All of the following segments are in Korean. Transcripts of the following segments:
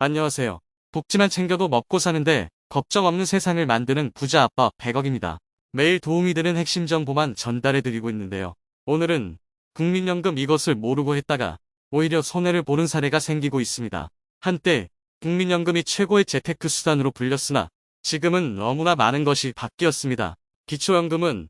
안녕하세요. 복지만 챙겨도 먹고 사는데 걱정 없는 세상을 만드는 부자 아빠 100억입니다. 매일 도움이 되는 핵심 정보만 전달해드리고 있는데요. 오늘은 국민연금 이것을 모르고 했다가 오히려 손해를 보는 사례가 생기고 있습니다. 한때 국민연금이 최고의 재테크 수단으로 불렸으나 지금은 너무나 많은 것이 바뀌었습니다. 기초연금은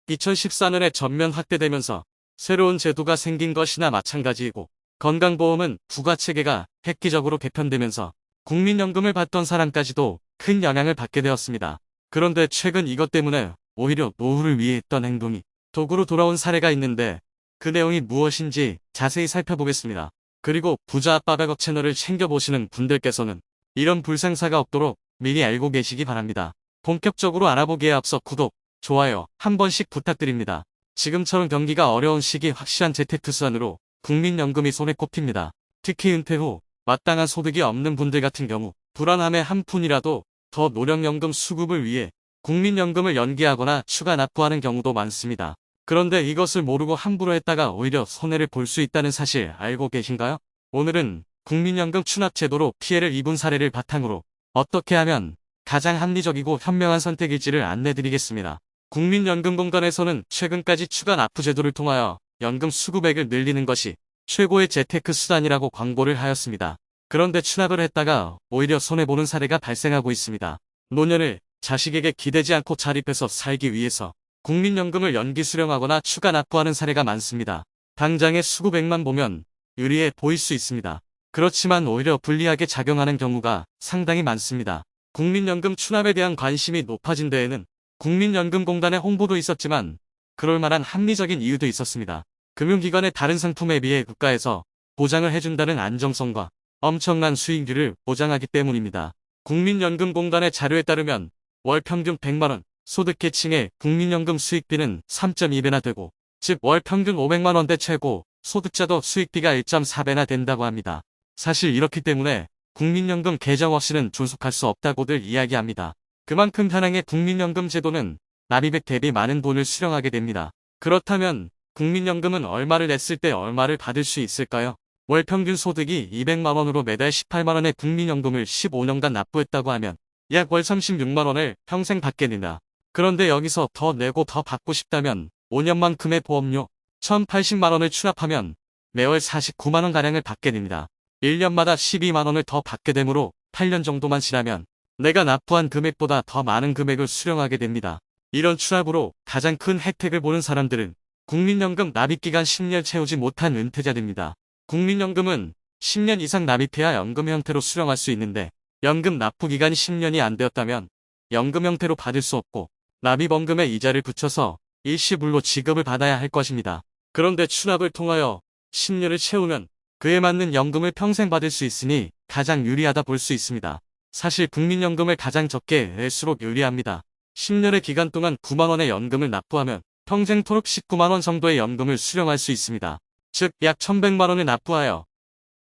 2014년에 전면 확대되면서 새로운 제도가 생긴 것이나 마찬가지이고, 건강보험은 부가체계가 획기적으로 개편되면서 국민연금을 받던 사람까지도 큰 영향을 받게 되었습니다. 그런데 최근 이것 때문에 오히려 노후를 위해 했던 행동이 도구로 돌아온 사례가 있는데, 그 내용이 무엇인지 자세히 살펴보겠습니다. 그리고 부자 아빠 100억 채널을 챙겨보시는 분들께서는 이런 불상사가 없도록 미리 알고 계시기 바랍니다. 본격적으로 알아보기에 앞서 구독, 좋아요 한 번씩 부탁드립니다. 지금처럼 경기가 어려운 시기 확실한 재테크 수단으로 국민연금이 손에 꼽힙니다. 특히 은퇴 후 마땅한 소득이 없는 분들 같은 경우 불안함에 한 푼이라도 더 노령연금 수급을 위해 국민연금을 연기하거나 추가 납부하는 경우도 많습니다. 그런데 이것을 모르고 함부로 했다가 오히려 손해를 볼 수 있다는 사실 알고 계신가요? 오늘은 국민연금 추납제도로 피해를 입은 사례를 바탕으로 어떻게 하면 가장 합리적이고 현명한 선택일지를 안내드리겠습니다. 국민연금공단에서는 최근까지 추가 납부 제도를 통하여 연금 수급액을 늘리는 것이 최고의 재테크 수단이라고 광고를 하였습니다. 그런데 추납을 했다가 오히려 손해보는 사례가 발생하고 있습니다. 노년을 자식에게 기대지 않고 자립해서 살기 위해서 국민연금을 연기 수령하거나 추가 납부하는 사례가 많습니다. 당장의 수급액만 보면 유리해 보일 수 있습니다. 그렇지만 오히려 불리하게 작용하는 경우가 상당히 많습니다. 국민연금 추납에 대한 관심이 높아진 데에는 국민연금공단의 홍보도 있었지만 그럴 만한 합리적인 이유도 있었습니다. 금융기관의 다른 상품에 비해 국가에서 보장을 해준다는 안정성과 엄청난 수익률을 보장하기 때문입니다. 국민연금공단의 자료에 따르면 월 평균 100만원, 소득계층의 국민연금 수익비는 3.2배나 되고, 즉 월 평균 500만원대 최고, 소득자도 수익비가 1.4배나 된다고 합니다. 사실 이렇기 때문에 국민연금 개정 없이는 존속할 수 없다고들 이야기합니다. 그만큼 현행의 국민연금 제도는 납입액 대비 많은 돈을 수령하게 됩니다. 그렇다면 국민연금은 얼마를 냈을 때 얼마를 받을 수 있을까요? 월 평균 소득이 200만원으로 매달 18만원의 국민연금을 15년간 납부했다고 하면 약 월 36만원을 평생 받게 된다. 그런데 여기서 더 내고 더 받고 싶다면 5년만큼의 보험료 1080만원을 추납하면 매월 49만원가량을 받게 됩니다. 1년마다 12만원을 더 받게 되므로 8년 정도만 지나면 내가 납부한 금액보다 더 많은 금액을 수령하게 됩니다. 이런 추납으로 가장 큰 혜택을 보는 사람들은 국민연금 납입기간 10년 채우지 못한 은퇴자들입니다. 국민연금은 10년 이상 납입해야 연금 형태로 수령할 수 있는데, 연금 납부기간이 10년이 안 되었다면 연금 형태로 받을 수 없고 납입원금에 이자를 붙여서 일시불로 지급을 받아야 할 것입니다. 그런데 추납을 통하여 10년을 채우면 그에 맞는 연금을 평생 받을 수 있으니 가장 유리하다 볼 수 있습니다. 사실 국민연금을 가장 적게 낼수록 유리합니다. 10년의 기간 동안 9만원의 연금을 납부하면 평생토록 19만원 정도의 연금을 수령할 수 있습니다. 즉 약 1100만원을 납부하여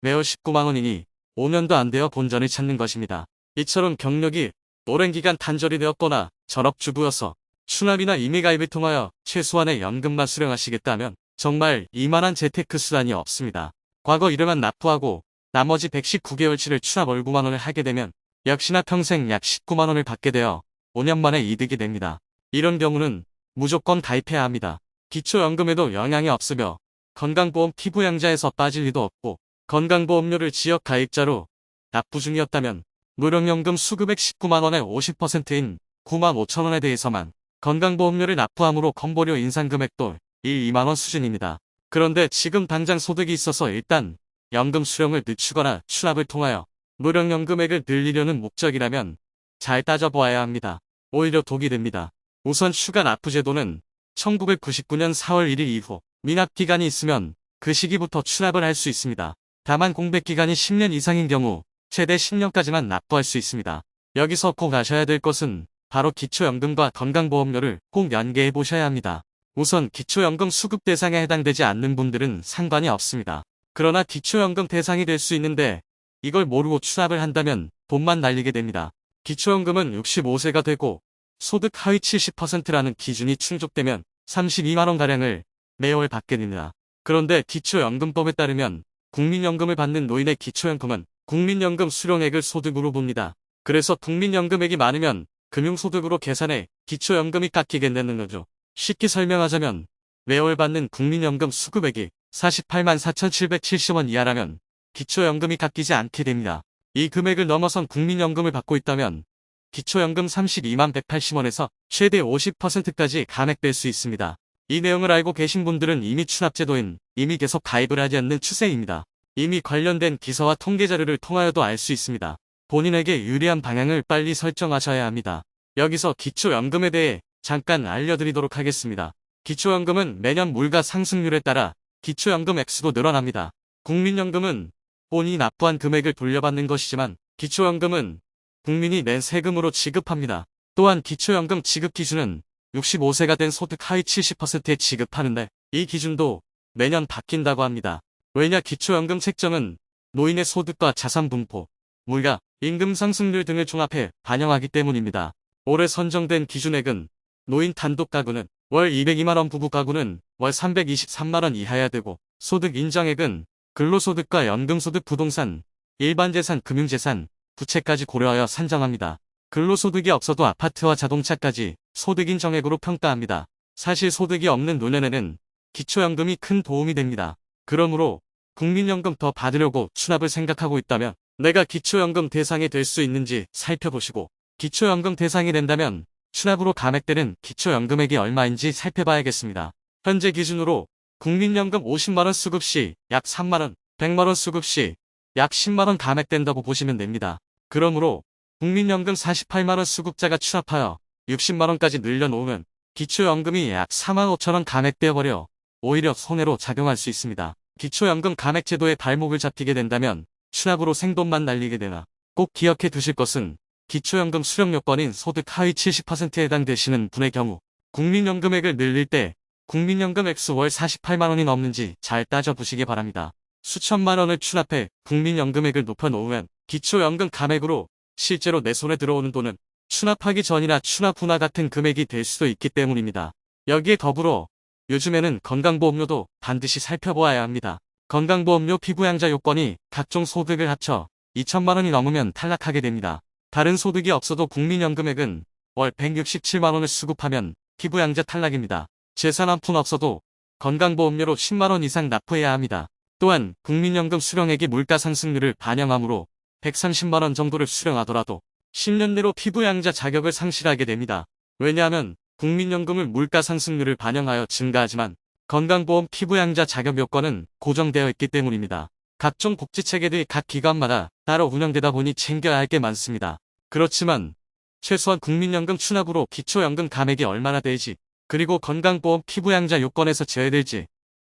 매월 19만원이니 5년도 안 되어 본전을 찾는 것입니다. 이처럼 경력이 오랜 기간 단절이 되었거나 전업주부여서 추납이나 임의가입을 통하여 최소한의 연금만 수령하시겠다면 정말 이만한 재테크 수단이 없습니다. 과거 1회만 납부하고 나머지 119개월치를 추납 월 9만원을 하게 되면 역시나 평생 약 19만원을 받게 되어 5년 만에 이득이 됩니다. 이런 경우는 무조건 가입해야 합니다. 기초연금에도 영향이 없으며 건강보험 피부양자에서 빠질 리도 없고, 건강보험료를 지역 가입자로 납부 중이었다면 노령연금 수급액 19만원의 50%인 9만 5천원에 대해서만 건강보험료를 납부함으로 건보료 인상 금액도 2만원 수준입니다. 그런데 지금 당장 소득이 있어서 일단 연금 수령을 늦추거나 추납을 통하여 노령연금액을 늘리려는 목적이라면 잘 따져보아야 합니다. 오히려 독이 됩니다. 우선 추가 납부 제도는 1999년 4월 1일 이후 미납기간이 있으면 그 시기부터 추납을 할 수 있습니다. 다만 공백기간이 10년 이상인 경우 최대 10년까지만 납부할 수 있습니다. 여기서 꼭 아셔야 될 것은 바로 기초연금과 건강보험료를 꼭 연계해 보셔야 합니다. 우선 기초연금 수급 대상에 해당되지 않는 분들은 상관이 없습니다. 그러나 기초연금 대상이 될 수 있는데 이걸 모르고 추납을 한다면 돈만 날리게 됩니다. 기초연금은 65세가 되고 소득 하위 70%라는 기준이 충족되면 32만원가량을 매월 받게 됩니다. 그런데 기초연금법에 따르면 국민연금을 받는 노인의 기초연금은 국민연금 수령액을 소득으로 봅니다. 그래서 국민연금액이 많으면 금융소득으로 계산해 기초연금이 깎이겠다는 거죠. 쉽게 설명하자면 매월 받는 국민연금 수급액이 48만 4,770원 이하라면 기초연금이 깎이지 않게 됩니다. 이 금액을 넘어선 국민연금을 받고 있다면 기초연금 32만 180원에서 최대 50%까지 감액될 수 있습니다. 이 내용을 알고 계신 분들은 이미 추납제도인 이미 계속 가입을 하지 않는 추세입니다. 이미 관련된 기사와 통계 자료를 통하여도 알 수 있습니다. 본인에게 유리한 방향을 빨리 설정하셔야 합니다. 여기서 기초연금에 대해 잠깐 알려드리도록 하겠습니다. 기초연금은 매년 물가 상승률에 따라 기초연금 액수도 늘어납니다. 국민연금은 본인이 납부한 금액을 돌려받는 것이지만 기초연금은 국민이 낸 세금으로 지급합니다. 또한 기초연금 지급 기준은 65세가 된 소득 하위 70%에 지급하는데 이 기준도 매년 바뀐다고 합니다. 왜냐 기초연금 책정은 노인의 소득과 자산 분포, 물가, 임금 상승률 등을 종합해 반영하기 때문입니다. 올해 선정된 기준액은 노인 단독 가구는 월 202만원, 부부 가구는 월 323만원 이하여야 되고 소득 인정액은 근로소득과 연금소득, 부동산, 일반재산, 금융재산, 부채까지 고려하여 산정합니다. 근로소득이 없어도 아파트와 자동차까지 소득인 정액으로 평가합니다. 사실 소득이 없는 노년에는 기초연금이 큰 도움이 됩니다. 그러므로 국민연금 더 받으려고 추납을 생각하고 있다면 내가 기초연금 대상이 될 수 있는지 살펴보시고 기초연금 대상이 된다면 추납으로 감액되는 기초연금액이 얼마인지 살펴봐야겠습니다. 현재 기준으로 국민연금 50만원 수급 시 약 3만원, 100만원 수급 시 약 10만원 감액된다고 보시면 됩니다. 그러므로 국민연금 48만원 수급자가 추납하여 60만원까지 늘려놓으면 기초연금이 약 4만 5천원 감액되어 버려 오히려 손해로 작용할 수 있습니다. 기초연금 감액제도에 발목을 잡히게 된다면 추납으로 생돈만 날리게 되나 꼭 기억해 두실 것은 기초연금 수령 요건인 소득 하위 70%에 해당되시는 분의 경우 국민연금액을 늘릴 때 국민연금 액수 월 48만원이 넘는지 잘 따져보시기 바랍니다. 수천만원을 추납해 국민연금액을 높여놓으면 기초연금 감액으로 실제로 내 손에 들어오는 돈은 추납하기 전이나 추납 후나 같은 금액이 될 수도 있기 때문입니다. 여기에 더불어 요즘에는 건강보험료도 반드시 살펴보아야 합니다. 건강보험료 피부양자 요건이 각종 소득을 합쳐 2천만원이 넘으면 탈락하게 됩니다. 다른 소득이 없어도 국민연금액은 월 167만원을 수급하면 피부양자 탈락입니다. 재산 한 푼 없어도 건강보험료로 10만원 이상 납부해야 합니다. 또한 국민연금 수령액이 물가 상승률을 반영하므로 130만원 정도를 수령하더라도 10년 내로 피부양자 자격을 상실하게 됩니다. 왜냐하면 국민연금을 물가 상승률을 반영하여 증가하지만 건강보험 피부양자 자격 요건은 고정되어 있기 때문입니다. 각종 복지체계들이 각 기관마다 따로 운영되다 보니 챙겨야 할 게 많습니다. 그렇지만 최소한 국민연금 추납으로 기초연금 감액이 얼마나 될지 그리고 건강보험 피부양자 요건에서 제외될지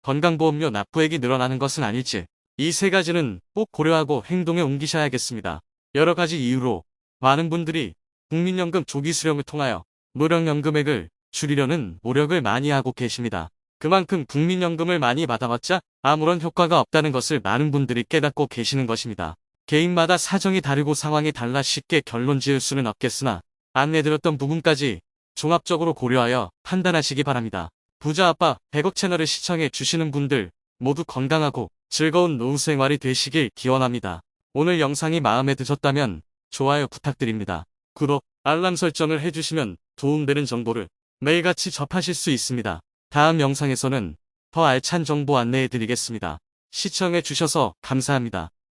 건강보험료 납부액이 늘어나는 것은 아닐지 이 세 가지는 꼭 고려하고 행동에 옮기셔야겠습니다. 여러 가지 이유로 많은 분들이 국민연금 조기 수령을 통하여 노령연금액을 줄이려는 노력을 많이 하고 계십니다. 그만큼 국민연금을 많이 받아봤자 아무런 효과가 없다는 것을 많은 분들이 깨닫고 계시는 것입니다. 개인마다 사정이 다르고 상황이 달라 쉽게 결론 지을 수는 없겠으나 안내드렸던 부분까지 종합적으로 고려하여 판단하시기 바랍니다. 부자 아빠 100억 채널을 시청해 주시는 분들 모두 건강하고 즐거운 노후 생활이 되시길 기원합니다. 오늘 영상이 마음에 드셨다면 좋아요 부탁드립니다. 구독, 알람 설정을 해주시면 도움되는 정보를 매일같이 접하실 수 있습니다. 다음 영상에서는 더 알찬 정보 안내해드리겠습니다. 시청해주셔서 감사합니다.